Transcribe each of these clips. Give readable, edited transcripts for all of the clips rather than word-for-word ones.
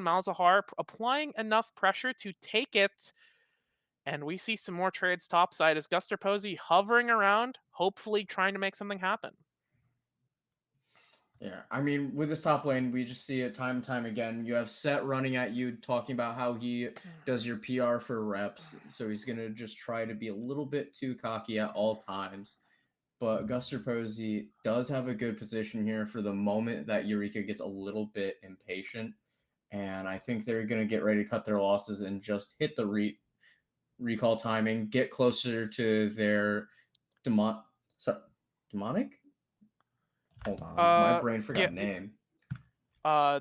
Malzahar, applying enough pressure to take it. And we see some more trades topside as Guster Posey hovering around, hopefully trying to make something happen. Yeah, I mean, with this top lane, we just see it time and time again. You have Set running at you, talking about how he does your PR for reps, so he's gonna just try to be a little bit too cocky at all times. But Guster Posey does have a good position here for the moment that Eureka gets a little bit impatient, and I think they're gonna get ready to cut their losses and just hit the recall timing, get closer to their demon. Demonic? Hold on, my brain Yeah, forgot name.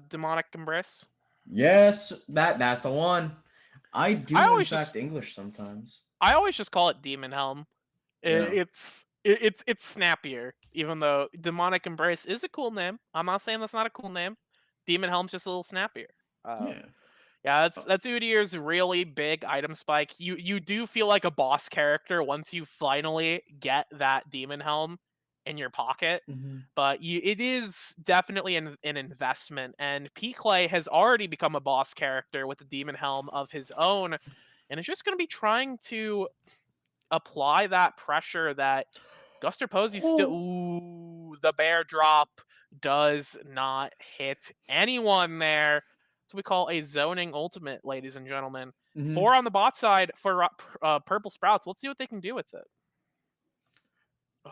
Demonic Embrace. Yes, that's the one. I I do in always just fact English sometimes. I always just call it Demon Helm. Yeah. It's snappier, even though Demonic Embrace is a cool name. I'm not saying that's not a cool name. Demon Helm's just a little snappier. Yeah. Yeah, that's Uh, that's Udyr's really big item spike. You do feel like a boss character once you finally get that Demon Helm in your pocket. mhm. But it is definitely an investment, and Clay has already become a boss character with the Demon Helm of his own, and is just going to be trying to apply that pressure that Guster Posey still. Oh. Ooh, the bear drop does not hit anyone there. That's what we call a zoning ultimate, ladies and gentlemen. Mhm. 4 on the bot side for Purple Sprouts. Let's see what they can do with it.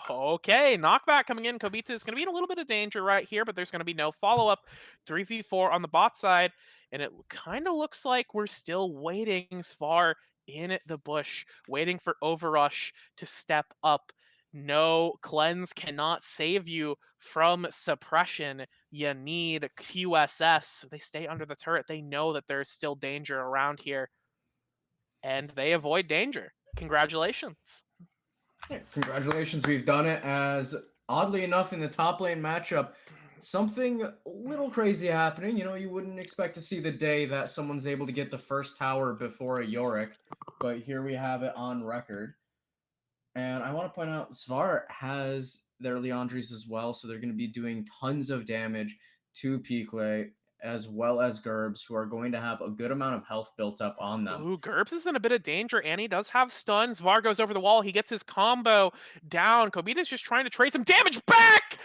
Okay, knockback coming in. Kobita is going to be in a little bit of danger right here, but there's going to be no follow up. 3v4 on the bot side, and it kind of looks like we're still waiting Svar in the bush, waiting for Overrush to step up. No, cleanse cannot save you from suppression. You need QSS. They stay under the turret. They know that there's still danger around here, and they avoid danger. Congratulations. Yeah, congratulations, we've done it. As oddly enough, in the top lane matchup, something a little crazy happening. You know, you wouldn't expect to see the day that someone's able to get the first tower before a Yorick, but here we have it on record. And I want to point out, Svar has their Leandries as well, so they're going to be doing tons of damage to Pikle, as well as Gerbs, who are going to have a good amount of health built up on them. Ooh, Gerbs is in a bit of danger, and he does have stuns. Var goes over the wall. He gets his combo down. Kobita's just trying to trade some damage back!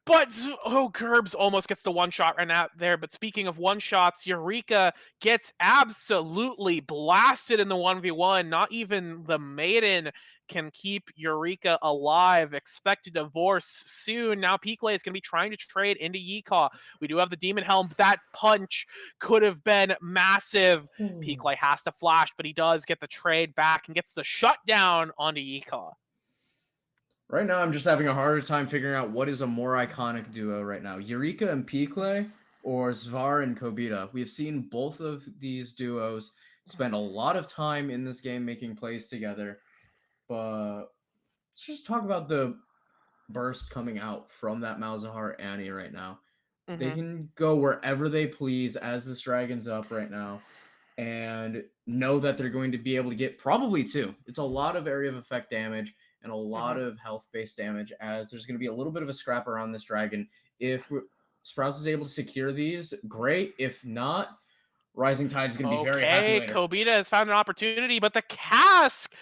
But, oh, Gerbs almost gets the one-shot right out there. But speaking of one-shots, Eureka gets absolutely blasted in the 1v1. Not even the Maiden can keep Eureka alive. Expect a divorce soon. Now Pikle is going to be trying to trade into Yika. We do have the Demon Helm. That punch could have been massive. Pikle has to flash, but he does get the trade back and gets the shutdown onto Yika. Right now, I'm just having a harder time figuring out what is a more iconic duo right now, Eureka and Pikle or Svar and Kobita. We have seen both of these duos spend a lot of time in this game making plays together, but let's just talk about the burst coming out from that Malzahar Annie right now. They Mm-hmm. can go wherever they please as this dragon's up right now and know that they're going to be able to get probably two. It's a lot of area of effect damage and a Mm-hmm. lot of health based damage, as there's going to be a little bit of a scrap around this dragon. If Sprouts is able to secure these, great. If not, Rising Tide is going to be very happy Okay, later. Kobita has found an opportunity, but the cask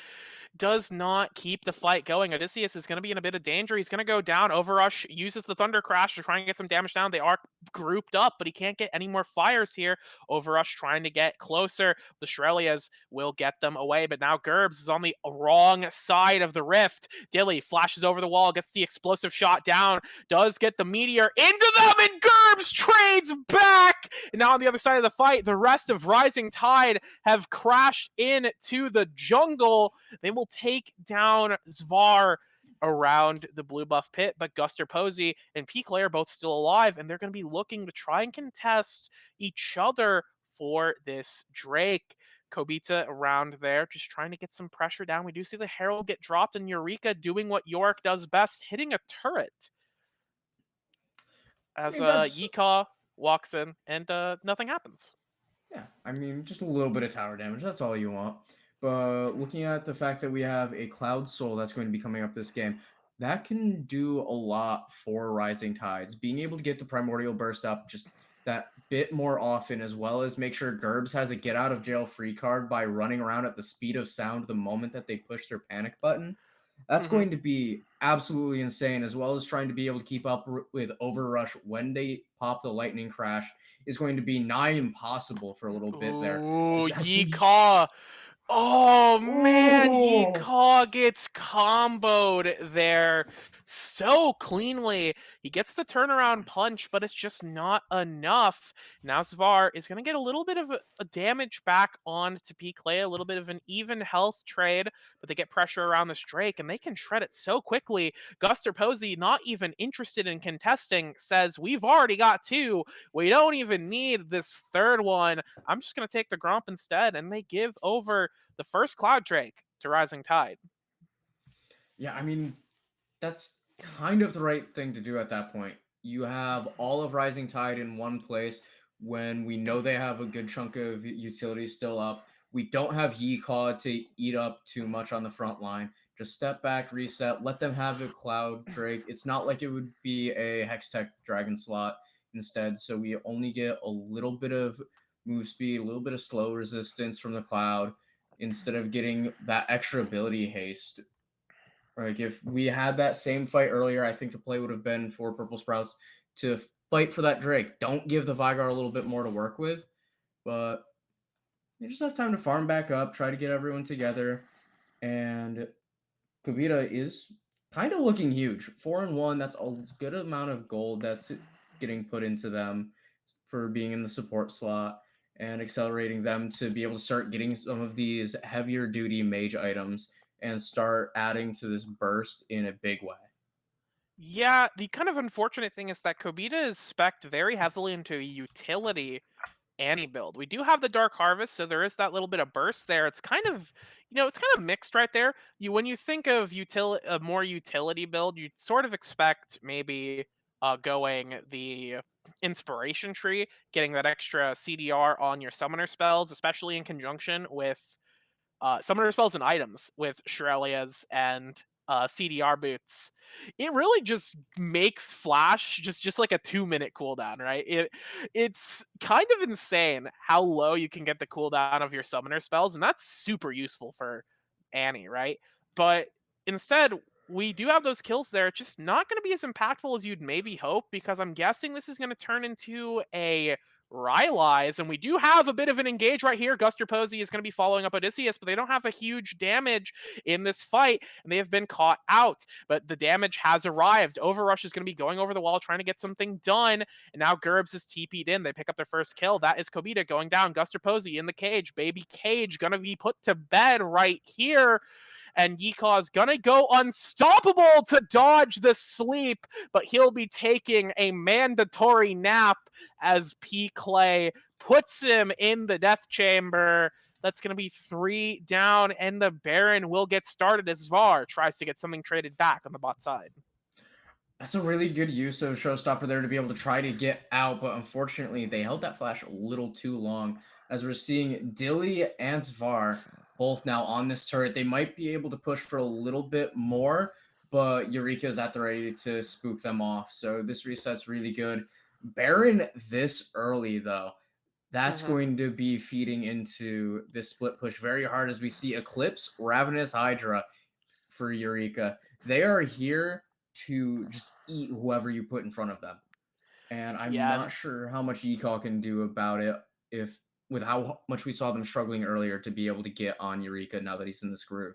does not keep the fight going. Odysseus is going to be in a bit of danger. He's going to go down. Overrush uses the Thunder Crash to try and get some damage down. They are grouped up, but he can't get any more fires here. Overrush trying to get closer. The Shrelias will get them away, but now Gerbs is on the wrong side of the rift. Dilly flashes over the wall, gets the explosive shot down, does get the meteor into them, and Gerbs trades back! And now on the other side of the fight, the rest of Rising Tide have crashed into the jungle. They will take down Svar around the blue buff pit, but Guster Posey and Pikle are both still alive, and they're going to be looking to try and contest each other for this Drake. Kobita around there, just trying to get some pressure down. We do see the Herald get dropped, and Eureka doing what Yorick does best, hitting a turret. I As mean, that's Yika walks in, and nothing happens. Yeah, I mean, just a little bit of tower damage. That's all you want. But looking at the fact that we have a Cloud Soul that's going to be coming up this game, that can do a lot for Rising Tides. Being able to get the Primordial Burst up just that bit more often, as well as make sure Gerbs has a get out of jail free card by running around at the speed of sound the moment that they push their panic button. That's Mhm. going to be absolutely insane, as well as trying to be able to keep up with Overrush when they pop the lightning crash is going to be nigh impossible for a little bit there. Ooh, That's a Yeehaw. Oh man, oh Yeehaw gets comboed there so cleanly. He gets the turnaround punch, but it's just not enough. Now Zvar is going to get a little bit of a damage back on to P. Clay, a little bit of an even health trade, but they get pressure around this Drake and they can shred it so quickly. Guster Posey, not even interested in contesting, says, "We've already got two. We don't even need this third one. I'm just going to take the Gromp instead." And they give over the first Cloud Drake to Rising Tide. yeah, I mean, that's kind of the right thing to do at that point. You have all of Rising Tide in one place when we know they have a good chunk of utilities still up. We don't have Yeehaw to eat up too much on the front line. Just step back, reset, let them have a Cloud Drake. It's not like it would be a Hextech Dragon slot instead, so we only get a little bit of move speed, a little bit of slow resistance from the Cloud instead of getting that extra ability haste. Like if we had that same fight earlier, I think the play would have been for Purple Sprouts to fight for that Drake. Don't give the Vigar a little bit more to work with, but you just have time to farm back up, try to get everyone together, and Kubita is kind of looking huge. 4-1, that's a good amount of gold that's getting put into them for being in the support slot and accelerating them to be able to start getting some of these heavier duty mage items and start adding to this burst in a big way. Yeah, the kind of unfortunate thing is that Kobita is spec'd very heavily into a utility Annie build. We do have the Dark Harvest, so there is that little bit of burst there. It's kind of, it's kind of mixed right there. When you think of a more utility build, you sort of expect maybe going the inspiration tree, getting that extra CDR on your summoner spells, especially in conjunction with summoner spells and items with Shurelias and CDR boots. It really just makes Flash just like a 2 minute cooldown, right? It's kind of insane how low you can get the cooldown of your summoner spells, and that's super useful for Annie, right? But instead, we do have those kills there. It's just not going to be as impactful as you'd maybe hope because I'm guessing this is going to turn into a Rylai's, and we do have a bit of an engage right here. Guster Posey is going to be following up Odysseus, but they don't have a huge damage in this fight, and they have been caught out. But the damage has arrived. Overrush is going to be going over the wall, trying to get something done, and now Gerbs is TP'd in. They pick up their first kill. That is Kobita going down. Guster Posey in the cage. Baby Cage going to be put to bed right here, and Yikaw's gonna go unstoppable to dodge the sleep, but he'll be taking a mandatory nap as P. Clay puts him in the death chamber. That's going to be 3 down, and the Baron will get started as Var tries to get something traded back on the bot side. That's a really good use of Showstopper there to be able to try to get out, but unfortunately, they held that flash a little too long. As we're seeing Dilly and Svar both now on this turret, they might be able to push for a little bit more, but Eureka is at the ready to spook them off. So this reset's really good. Baron this early, though, that's Mm-hmm. going to be feeding into this split push very hard as we see Eclipse, Ravenous Hydra for Eureka. They are here to just eat whoever you put in front of them. And I'm Yeah, not sure how much Ecall can do about it if with how much we saw them struggling earlier to be able to get on Eureka now that he's in this groove.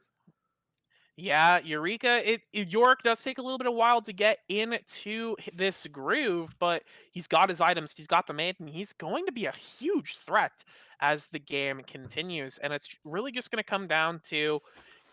Yeah, Eureka, York does take a little bit of while to get into this groove, but he's got his items, he's got the maiden, he's going to be a huge threat as the game continues, and it's really just going to come down to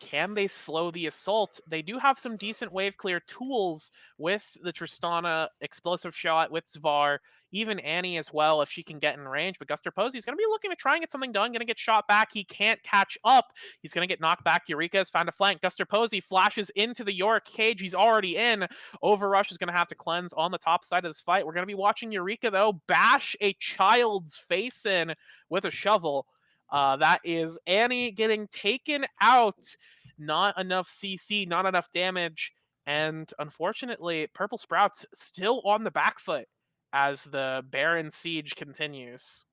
can they slow the assault? They do have some decent wave clear tools with the Tristana explosive shot, with Zvar, even Annie as well, if she can get in range. But Guster Posey's going to be looking to try and get something done, going to get shot back. He can't catch up. He's going to get knocked back. Eureka has found a flank. Guster Posey flashes into the York cage. He's already in. Overrush is going to have to cleanse on the top side of this fight. We're going to be watching Eureka, though, bash a child's face in with a shovel. That is Annie getting taken out. Not enough CC, not enough damage. And unfortunately, Purple Sprout's still on the back foot as the Baron siege continues.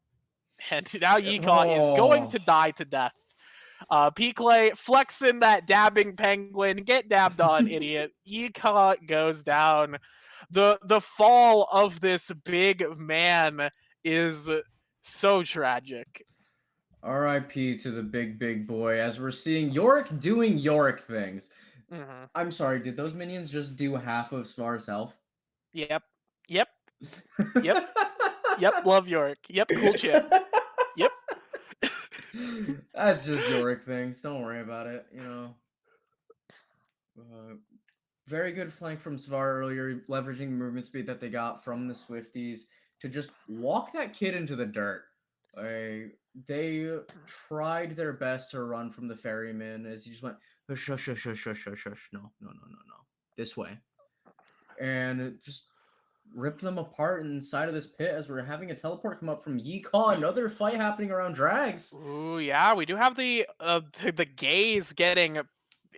And now Yika is going Oh. to die to death. Clay flexing that dabbing penguin. Get dabbed on, idiot. Yika goes down. The fall of this big man is so tragic. R.I.P. to the big boy as we're seeing Yorick doing Yorick things. Hmm. I'm sorry, did those minions just do half of Svar's health? Yep. Yep. Yep. Yep. Love York. Yep. Cool champ. Yep. That's just Yorick things. Don't worry about it, you know. Uh, Very good flank from Svar earlier, leveraging the movement speed that they got from the Swifties to just walk that kid into the dirt. They tried their best to run from the ferryman as he just went hush hush hush hush hush hush hush, no this way, and it just ripped them apart inside of this pit as we're having a teleport come up from Yeehaw. Another fight happening around drags. Ooh, yeah, we do have the gaze getting,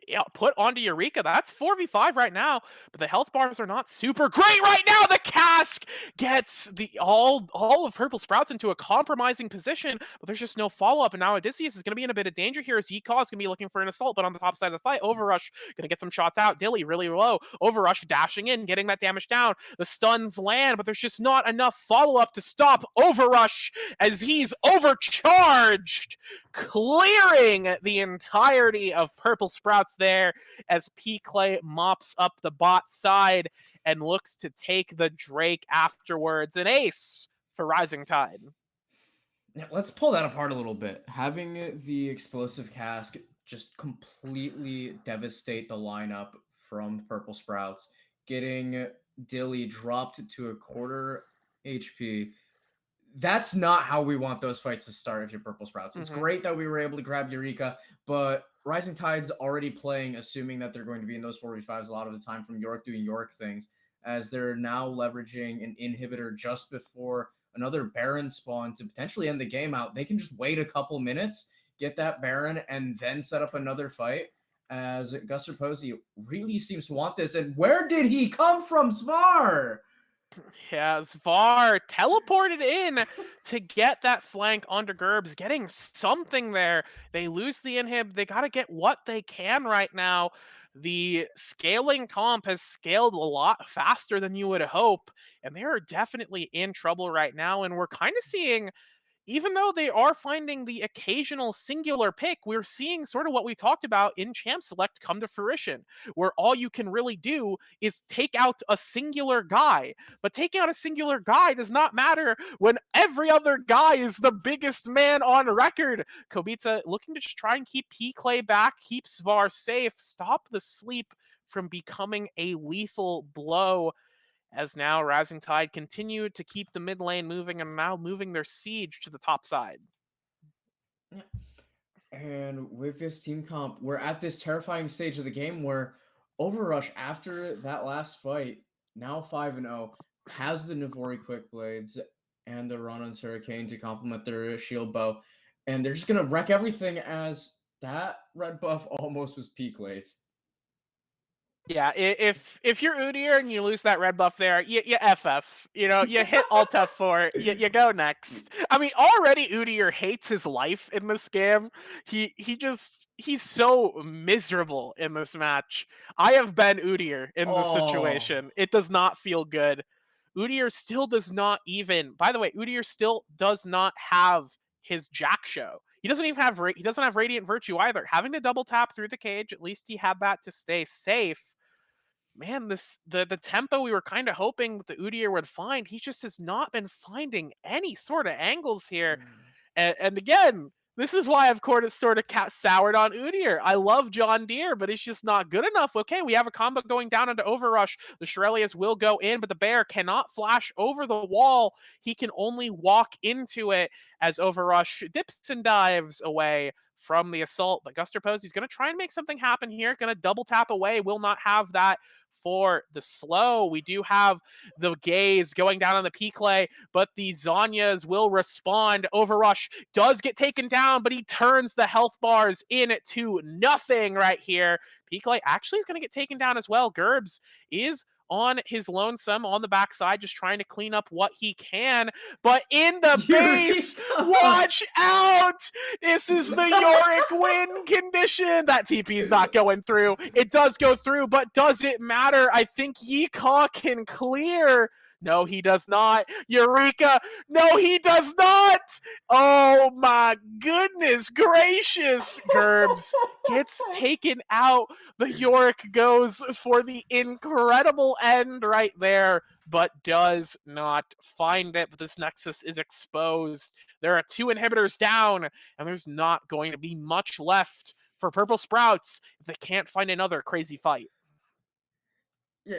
yeah, put onto Eureka. That's 4v5 right now, but the health bars are not super great right now. The cask gets the all of Purple Sprouts into a compromising position, but there's just no follow-up. And now Odysseus is going to be in a bit of danger here as Yeehaw is going to be looking for an assault, but on the top side of the fight, Overrush going to get some shots out. Dilly really low. Overrush dashing in, getting that damage down. The stuns land, but there's just not enough follow-up to stop Overrush as he's overcharged, clearing the entirety of Purple Sprouts there as P. Clay mops up the bot side and looks to take the Drake afterwards. An ace for Rising Tide. Now, let's pull that apart a little bit. Having the explosive cask just completely devastate the lineup from Purple Sprouts, getting Dilly dropped to a quarter HP. That's not how we want those fights to start if you're Purple Sprouts. It's Mm-hmm. great that we were able to grab Eureka, but Rising Tide's already playing, assuming that they're going to be in those 4v5s a lot of the time from York doing York things, as they're now leveraging an inhibitor just before another Baron spawn to potentially end the game out. They can just wait a couple minutes, get that Baron, and then set up another fight. As Guster Posey really seems to want this. And where did he come from, Svar? Yeah, Zvar teleported in to get that flank onto Gerbs, getting something there. They lose the inhib. They got to get what they can right now. The scaling comp has scaled a lot faster than you would hope, and they are definitely in trouble right now. And we're kind of seeing, even though they are finding the occasional singular pick, we're seeing sort of what we talked about in Champ Select come to fruition, where all you can really do is take out a singular guy. But taking out a singular guy does not matter when every other guy is the biggest man on record. Kobita looking to just try and keep P. Clay back, keep Svar safe, stop the sleep from becoming a lethal blow, as now Rising Tide continued to keep the mid lane moving and now moving their siege to the top side. And with this team comp, we're at this terrifying stage of the game where Overrush, after that last fight, now 5-0, has the Navori Quick Blades and the Ronan's Hurricane to complement their shield bow. And they're just going to wreck everything as that red buff almost was peak lace. Yeah, if you're Udyr and you lose that red buff there, you FF. You know, you hit Alt F4, you go next. I mean, already Udyr hates his life in this game. He's so miserable in this match. I have been Udyr in this Oh, situation. It does not feel good. Udyr still does not even. By the way, Udyr still does not have his Jack show. He doesn't even have he doesn't have Radiant Virtue either. Having to double tap through the cage, at least he had that to stay safe. Man, the tempo we were kind of hoping the Udyr would find, he just has not been finding any sort of angles here. And again, this is why I've sort of soured on Udyr. I love John Deere, but it's just not good enough. Okay, we have a combo going down into Overrush. The Shirelius will go in, but the bear cannot flash over the wall. He can only walk into it as Overrush dips and dives away from the assault. But Guster Posey's going to try and make something happen here. Going to double tap away. Will not have that for the slow. We do have the gaze going down on the P-Clay, but the Zanyas will respond. Overrush does get taken down, but he turns the health bars into nothing right here. P-Clay actually is going to get taken down as well. Gerbs is on his lonesome on the backside, just trying to clean up what he can. But in the base, Eureka! watch out! This is the Yorick win condition. That TP is not going through. It does go through, but does it matter? I think Yeehaw can clear. No, he does not. Eureka! No, he does not! Oh my goodness gracious! Gerbs gets taken out. The Yorick goes for the incredible end right there, but does not find it. But this Nexus is exposed. There are 2 inhibitors down, and there's not going to be much left for Purple Sprouts if they can't find another crazy fight.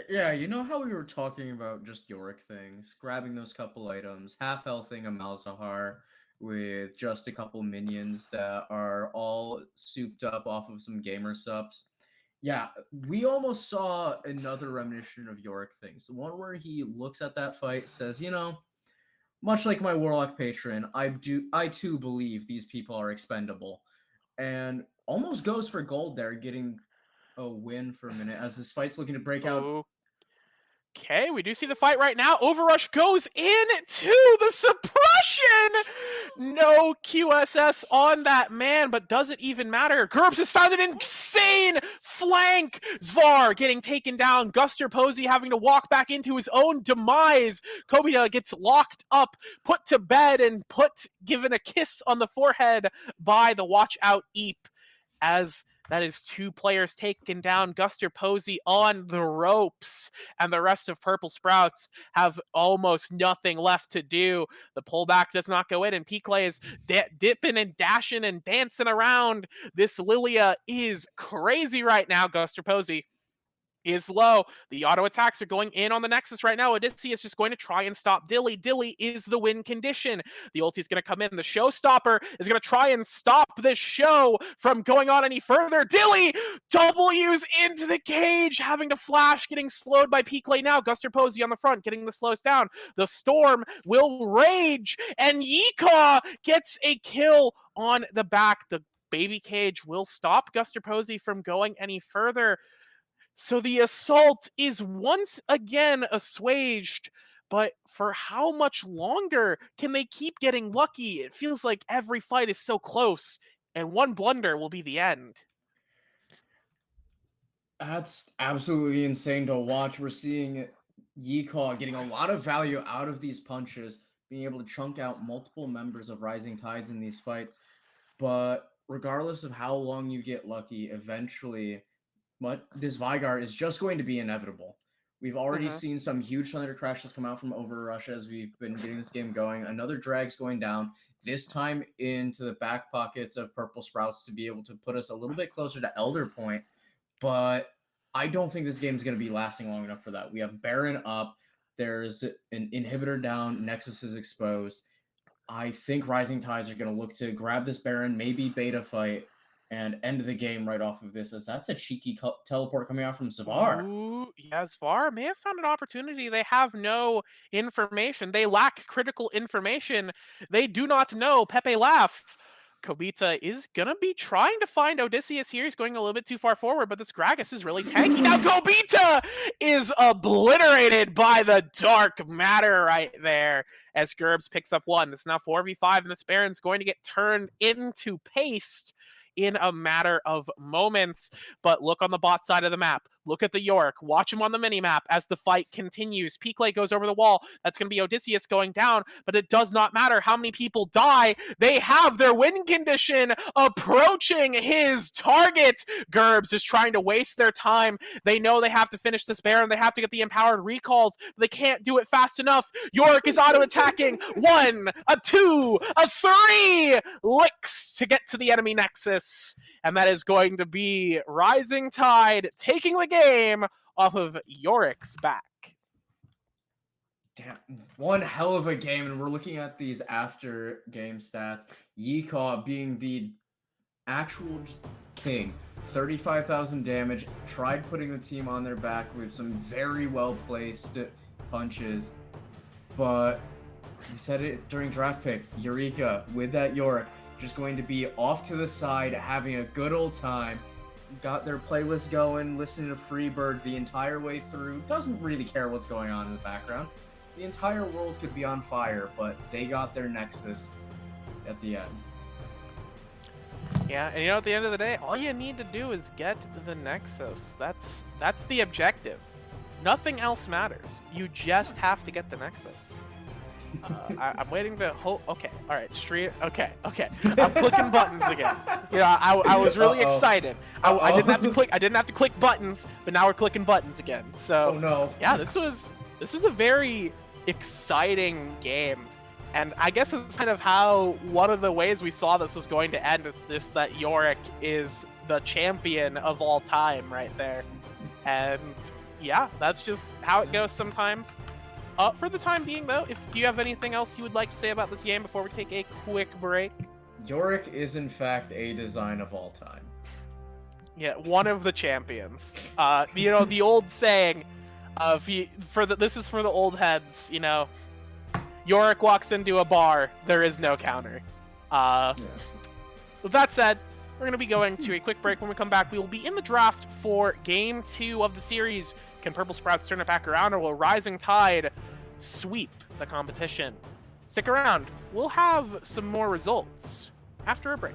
Yeah, you know how we were talking about just Yorick things, grabbing those couple items, half healthing a Malzahar with just a couple minions that are all souped up off of some gamer subs. Yeah, we almost saw another reminiscence of Yorick things. The one where he looks at that fight, says, much like my Warlock patron, I too believe these people are expendable. And almost goes for gold there, getting a win for a minute as this fight's looking to break out. Okay, we do see the fight right now. Overrush goes into the suppression. No QSS on that man, but does it even matter? Gerbs has found an insane flank. Zvar getting taken down. Guster Posey having to walk back into his own demise. Kobita gets locked up, put to bed, and given a kiss on the forehead by the Watch Out Eep, as that is 2 players taken down. Guster Posey on the ropes, and the rest of Purple Sprouts have almost nothing left to do. The pullback does not go in, and Piclay is dipping and dashing and dancing around. This Lilia is crazy right now. Guster Posey is low. The auto attacks are going in on the Nexus right now. Odyssey is just going to try and stop Dilly. Dilly is the win condition. The ulti is going to come in. The showstopper is going to try and stop this show from going on any further. Dilly W's into the cage, having to flash, getting slowed by Piclay now. Guster Posey on the front, getting the slows down. The storm will rage, and Yeehaw gets a kill on the back. The baby cage will stop Guster Posey from going any further. So the assault is once again assuaged, but for how much longer can they keep getting lucky? It feels like every fight is so close, and one blunder will be the end. That's absolutely insane to watch. We're seeing Yeehaw getting a lot of value out of these punches, being able to chunk out multiple members of Rising Tides in these fights. But regardless of how long you get lucky, eventually this Vygar is just going to be inevitable. We've already seen some huge Thunder Crashes come out from Overrush as we've been getting this game going. Another drag's going down, this time into the back pockets of Purple Sprouts to be able to put us a little bit closer to Elder Point. But I don't think this game is going to be lasting long enough for that. We have Baron up. There's an inhibitor down. Nexus is exposed. I think Rising Tides are going to look to grab this Baron, maybe beta fight, and end the game right off of this, as that's a cheeky teleport coming out from Zvar. Ooh, yeah, Zvar may have found an opportunity. They have no information. They lack critical information. They do not know Pepe Laugh. Kobita is gonna be trying to find Odysseus here. He's going a little bit too far forward, but this Gragas is really tanky. Now Kobita is obliterated by the dark matter right there as Gerbs picks up 1. It's now 4v5, and this Baron's going to get turned into paste in a matter of moments. But look on the bot side of the map. Look at the Yorick. Watch him on the mini-map as the fight continues. Piclay goes over the wall. That's going to be Odysseus going down, but it does not matter how many people die. They have their win condition approaching his target. Gerbs is trying to waste their time. They know they have to finish this Baron. They have to get the empowered recalls. They can't do it fast enough. Yorick is auto-attacking. 1, a 2, a 3 licks to get to the enemy Nexus. And that is going to be Rising Tide taking the game off of Yorick's back. Damn, one hell of a game, and we're looking at these after game stats. Yeehaw being the actual king. 35,000 damage, tried putting the team on their back with some very well placed punches, but we said it during draft pick, Eureka with that Yorick just going to be off to the side having a good old time. got their playlist going, listening to Freebird the entire way through. Doesn't really care what's going on in the background. The entire world could be on fire, but they got their Nexus at the end. Yeah, and you know, at the end of the day, all you need to do is get the Nexus. That's the objective. Nothing else matters. You just have to get the Nexus. I'm waiting to hope. Okay, all right, stream. Okay. I'm clicking buttons again. You know, I was really excited. I didn't have to click. I didn't have to click buttons, but now we're clicking buttons again. So, oh no. Yeah, this was a very exciting game, and I guess it's kind of how one of the ways we saw this was going to end is just that Yorick is the champion of all time right there, and yeah, that's just how it goes sometimes. For the time being, though, do you have anything else you would like to say about this game before we take a quick break? Yorick is, in fact, a design of all time. Yeah, one of the champions. You know, the old saying, this is for the old heads, you know, Yorick walks into a bar, there is no counter. Yeah. With that said, we're going to be going to a quick break. When we come back, we will be in the draft for Game 2 of the series. Can Purple Sprouts turn it back around, or will Rising Tide sweep the competition? Stick around. We'll have some more results after a break.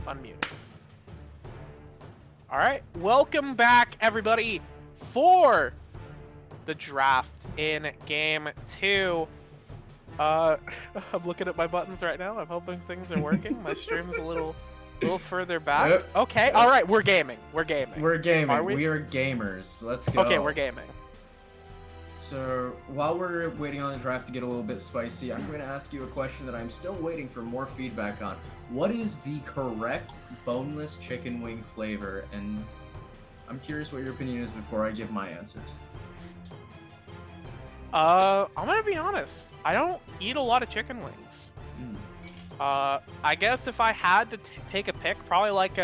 Unmute. All right, welcome back, everybody, for the draft in Game 2. I'm looking at my buttons right now. I'm hoping things are working. My stream's a little further back. Yep. Okay, all right, we're gaming. We're gaming. We're gaming. Are we? We are gamers. Let's go. Okay, we're gaming. So, while we're waiting on the draft to get a little bit spicy, I'm going to ask you a question that I'm still waiting for more feedback on. What is the correct boneless chicken wing flavor? And I'm curious what your opinion is before I give my answers. I'm gonna be honest. I don't eat a lot of chicken wings. I guess if I had to take a pick, probably like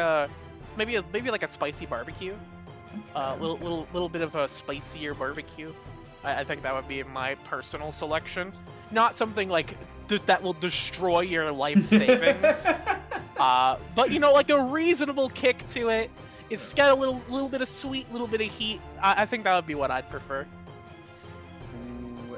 maybe like a spicy barbecue. Little bit of a spicier barbecue. I think that would be my personal selection. not something like that will destroy your life savings. But you know, like a reasonable kick to it. It's got a little bit of sweet, little bit of heat. I think that would be what I'd prefer. Ooh,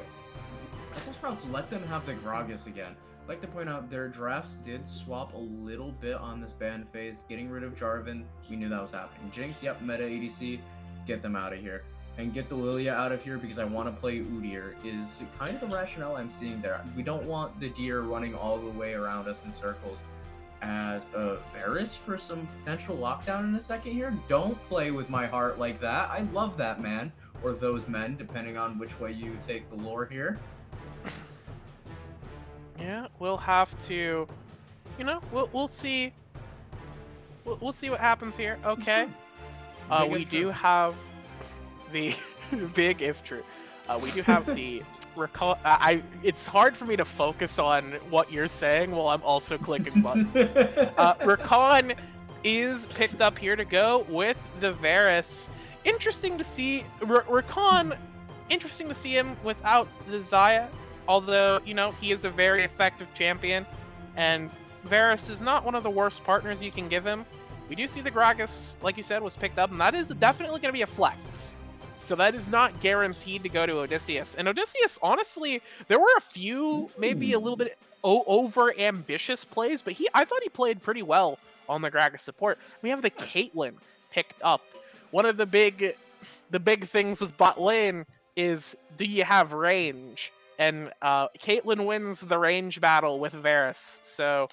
Apple Sprouts, let them have the Gragas again. I'd like to point out their drafts did swap a little bit on this ban phase. Getting rid of Jarvan, we knew that was happening. Jinx, yep, meta ADC, get them out of here. And get the Lilia out of here because I want to play Udyr is kind of the rationale I'm seeing there. We don't want the deer running all the way around us in circles. As a Varus for some potential lockdown in a second here, don't play with my heart like that. I love that man, or those men, depending on which way you take the lore here. Yeah, we'll have to, you know, we'll see. We'll see what happens here. Okay. We do have the big if true. We do have the recall. It's hard for me to focus on what you're saying while I'm also clicking buttons. Rakan is picked up here to go with the Varus. Interesting to see Rakan. Interesting to see him without the Xayah. Although, you know, he is a very effective champion, and Varus is not one of the worst partners you can give him. We do see the Gragas, like you said, was picked up, and that is definitely going to be a flex. So that is not guaranteed to go to Odysseus. And Odysseus, honestly, there were a few, maybe a little bit over-ambitious plays, but I thought he played pretty well on the Gragas support. We have the Caitlyn picked up. One of the big things with bot lane is, do you have range? And Caitlyn wins the range battle with Varus, so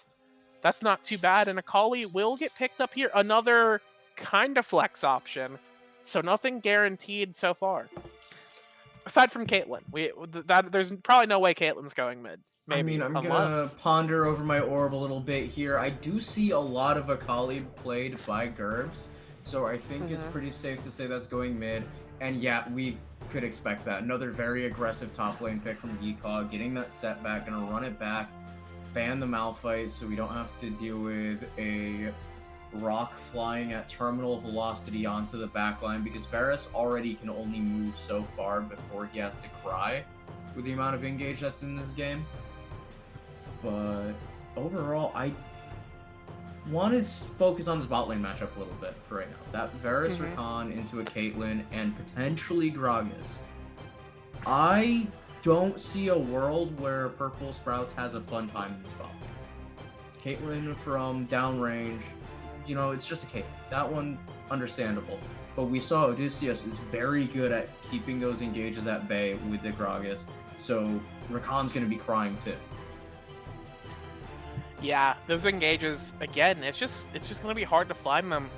that's not too bad. And Akali will get picked up here. Another kind of flex option. So nothing guaranteed so far. Aside from Caitlyn. There's probably no way Caitlyn's going mid. Maybe, I mean, I'm gonna ponder over my orb a little bit here. I do see a lot of Akali played by Gerbs, so I think it's pretty safe to say that's going mid. And yeah, we could expect that. Another very aggressive top lane pick from Yikog, getting that setback, gonna run it back, ban the Malphite so we don't have to deal with a rock flying at terminal velocity onto the backline, because Varus already can only move so far before he has to cry with the amount of engage that's in this game. But overall, I want to focus on this bot lane matchup a little bit for right now. That Varus Rakan into a Caitlyn and potentially Gragas. I don't see a world where Purple Sprouts has a fun time in this bot lane. Caitlyn from downrange, you know, it's just a Caitlyn. That one, understandable. But we saw Odysseus is very good at keeping those engages at bay with the Gragas, so Rakan's going to be crying too. Yeah, those engages, again, it's just going to be hard to find them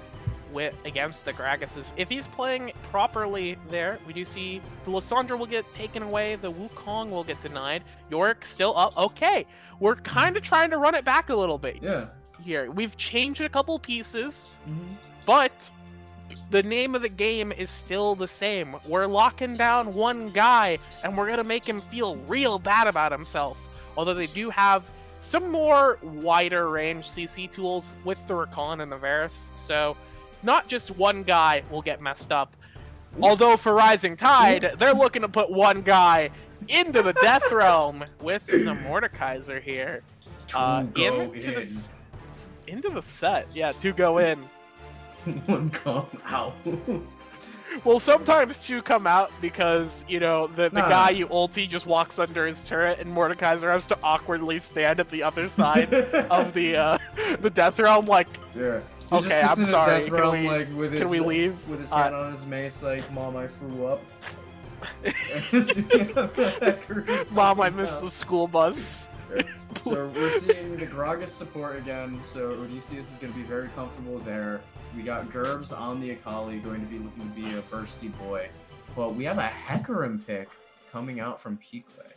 against the Gragases. If he's playing properly there, we do see the Lissandra will get taken away, the Wukong will get denied, Yorick still up. Okay, we're kind of trying to run it back a little bit. Yeah. Here, we've changed a couple pieces, but the name of the game is still the same. We're locking down one guy, and we're going to make him feel real bad about himself. Although they do have some more wider range CC tools with the Rakan and the Varus, so not just one guy will get messed up. Although for Rising Tide, they're looking to put one guy into the Death Realm with the Mordekaiser here. Into the set, yeah, to go in. One come out. Well, sometimes two come out because, you know, the guy you ulti just walks under his turret and Mordekaiser has to awkwardly stand at the other side of the Death Realm, like, yeah. Okay, I'm sorry, Realm, can we leave? With his hand on his mace, like, Mom, I threw up. Mom, I missed the school bus. So we're seeing the Gragas support again, so Odysseus is going to be very comfortable there. We got Gerbs on the Akali, going to be looking to be a bursty boy. But we have a Hecarim pick coming out from Peakley.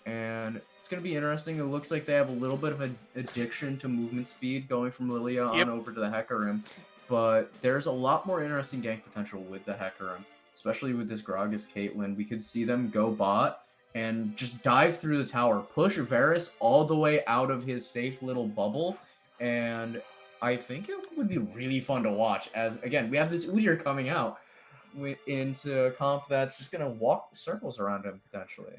And it's going to be interesting. It looks like they have a little bit of an addiction to movement speed going from Lilia on over to the Hecarim. But there's a lot more interesting gank potential with the Hecarim, especially with this Gragas Caitlyn. We could see them go bot and just dive through the tower, push Varus all the way out of his safe little bubble, and I think it would be really fun to watch, as, again, we have this Udyr coming out into a comp that's just going to walk circles around him, potentially.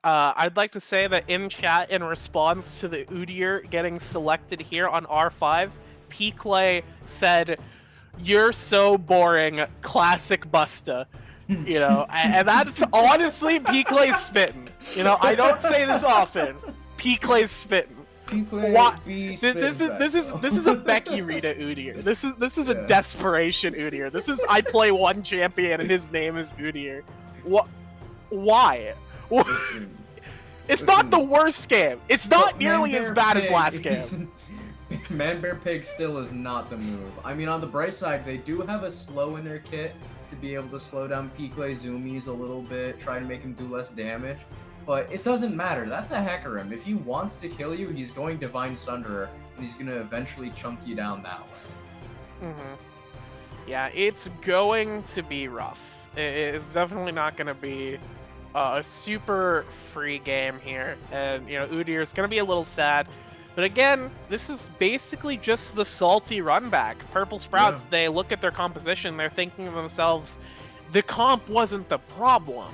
I'd like to say that in chat, in response to the Udyr getting selected here on R5, Peakley said, "You're so boring, classic Busta." You know, and that's honestly Peakley's spitting. You know, I don't say this often. Peakley's spitting. This is a Becky Rita Udyr. This is a desperation Udyr. This is I play one champion and his name is Udyr. What? Why? It's not the worst game. It's not nearly as bad as last game. Man Bear Pig still is not the move. I mean, on the bright side, they do have a slow in their kit to be able to slow down Peakley Zoomies a little bit, try to make him do less damage. But it doesn't matter. That's a Hecarim. If he wants to kill you, he's going Divine Sunderer, and he's going to eventually chunk you down that way. Yeah, it's going to be rough. It's definitely not going to be a super free game here. And, you know, Udyr is going to be a little sad. But again, this is basically just the salty run back. Purple Sprouts, they look at their composition, they're thinking to themselves, the comp wasn't the problem.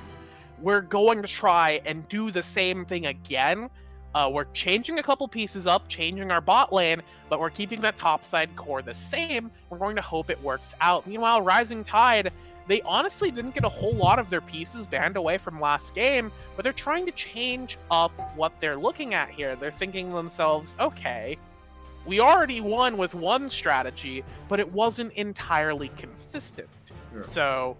We're going to try and do the same thing again. We're changing a couple pieces up, changing our bot lane, but we're keeping that topside core the same. We're going to hope it works out. Meanwhile, Rising Tide, they honestly didn't get a whole lot of their pieces banned away from last game, but they're trying to change up what they're looking at here. They're thinking to themselves, okay, we already won with one strategy, but it wasn't entirely consistent. Sure. So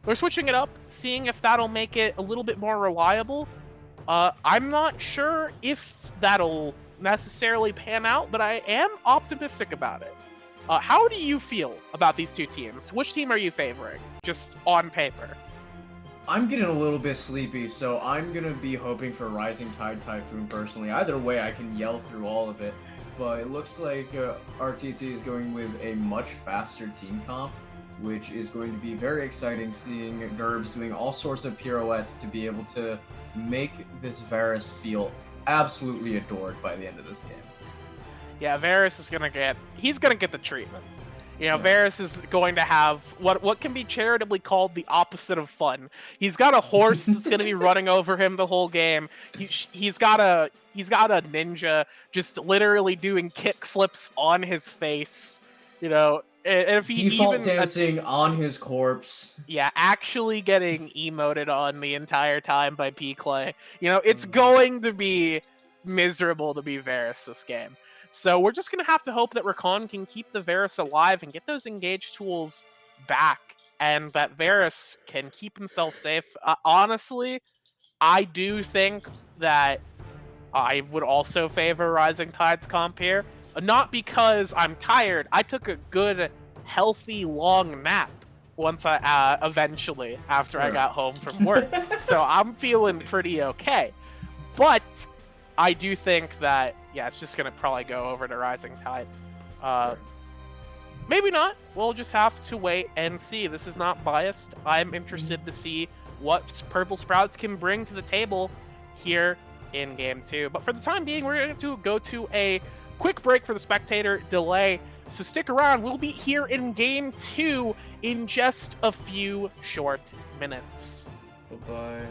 they're switching it up, seeing if that'll make it a little bit more reliable. I'm not sure if that'll necessarily pan out, but I am optimistic about it. How do you feel about these two teams? Which team are you favoring, just on paper? I'm getting a little bit sleepy, so I'm going to be hoping for Rising Tide Typhoon personally. Either way, I can yell through all of it. But it looks like RTT is going with a much faster team comp, which is going to be very exciting, seeing Gerbs doing all sorts of pirouettes to be able to make this Varus feel absolutely adored by the end of this game. Yeah, Varus is gonna get the treatment. You know, Varus is going to have what can be charitably called the opposite of fun. He's got a horse that's gonna be running over him the whole game. He's got a ninja just literally doing kick flips on his face. You know, and if he default dancing on his corpse. Yeah, actually getting emoted on the entire time by Peakley. You know, it's going to be miserable to be Varus this game. So we're just going to have to hope that Rakan can keep the Varus alive and get those engage tools back, and that Varus can keep himself safe. Honestly, I do think that I would also favor Rising Tide's comp here. Not because I'm tired. I took a good, healthy, long nap once eventually, after I got home from work. So I'm feeling pretty okay. But I do think that, yeah, it's just going to probably go over to Rising Tide. Maybe not. We'll just have to wait and see. This is not biased. I'm interested to see what Purple Sprouts can bring to the table here in Game 2. But for the time being, we're going to go to a quick break for the spectator delay. So stick around. We'll be here in Game 2 in just a few short minutes. Bye-bye.